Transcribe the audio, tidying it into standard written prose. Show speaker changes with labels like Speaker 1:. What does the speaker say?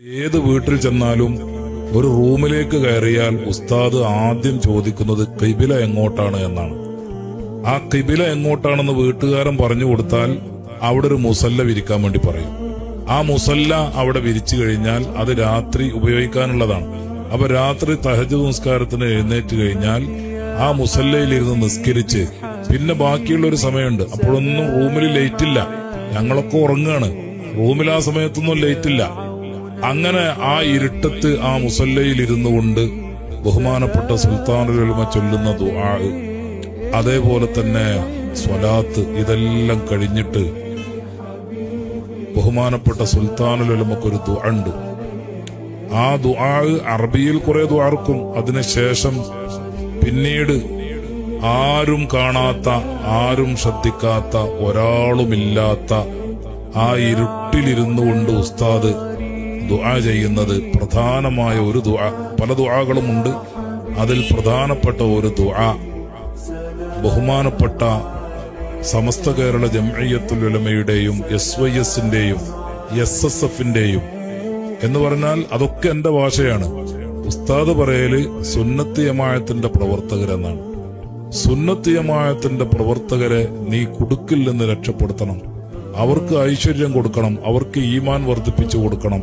Speaker 1: ഏത് വീട്ടിൽ ചെന്നാലും ഒരു റൂമിലേക്ക് കയറിയാൽ ഉസ്താദ് ആദ്യം ചോദിക്കുന്നത് ഖിബില എങ്ങോട്ടാണ് എന്നാണ്. ആ ഖിബില എങ്ങോട്ടാണെന്ന് വീട്ടുകാരൻ പറഞ്ഞു കൊടുത്താൽ അവിടെ ഒരു മുസല്ല വിരിക്കാൻ വേണ്ടി പറയും. ആ മുസല്ല അവിടെ വിരിച്ചു കഴിഞ്ഞാൽ അത് രാത്രി ഉപയോഗിക്കാനുള്ളതാണ്. അപ്പൊ രാത്രി തഹജ്ജുദ് നിസ്കാരത്തിന് എഴുന്നേറ്റ് കഴിഞ്ഞാൽ ആ മുസല്ലയിലിരുന്ന് നിസ്കരിച്ച് പിന്നെ ബാക്കിയുള്ള ഒരു സമയമുണ്ട്. അപ്പോഴൊന്നും റൂമിൽ ലൈറ്റ് ഇല്ല, ഞങ്ങളൊക്കെ ഉറങ്ങാണ്, റൂമിൽ ആ സമയത്തൊന്നും ലൈറ്റ് ഇല്ല. അങ്ങനെ ആ ഇരുട്ടത്ത് ആ മുസല്ലയിൽ ഇരുന്നു കൊണ്ട് ബഹുമാനപ്പെട്ട സുൽത്താനുൽ ഉലമ ചൊല്ലുന്ന ദുആ, അതേപോലെ തന്നെ സ്വലാത്ത്, ഇതെല്ലാം കഴിഞ്ഞിട്ട് ബഹുമാനപ്പെട്ട സുൽത്താനുൽ ഉലമക്കൊരു ദുആ ഉണ്ട്. ആ ദുആ അറബിയിൽ കുറെ ദുആർക്കും അതിനുശേഷം പിന്നീട് ആരും കാണാത്ത, ആരും ശ്രദ്ധിക്കാത്ത, ഒരാളുമില്ലാത്ത ആ ഇരുട്ടിലിരുന്നു കൊണ്ട് ഉസ്താദ് ദുആ ചെയ്യുന്നത് പ്രധാനമായ ഒരു ദുആ. പല ദുആകളുമുണ്ട്, അതിൽ പ്രധാനപ്പെട്ട ഒരു ദുആ ബഹുമാനപ്പെട്ട സമസ്ത കേരള ജംഇയ്യത്തുൽ ഉലമയുടെയും SYSന്റെയും SSFന്റെയും എന്ന് പറഞ്ഞാൽ അതൊക്കെ എന്റെ ഭാഷയാണ്. ഉസ്താദ് പറയല് സുന്നത്ത് ജമാഅത്തിന്റെ പ്രവർത്തകരെന്നാണ്. സുന്നത്ത് ജമാഅത്തിന്റെ പ്രവർത്തകരെ നീ കുടുക്കിൽ നിന്ന് രക്ഷപ്പെടുത്തണം, അവർക്ക് ഐശ്വര്യം കൊടുക്കണം, അവർക്ക് ഈമാൻ വർദ്ധിപ്പിച്ചു കൊടുക്കണം.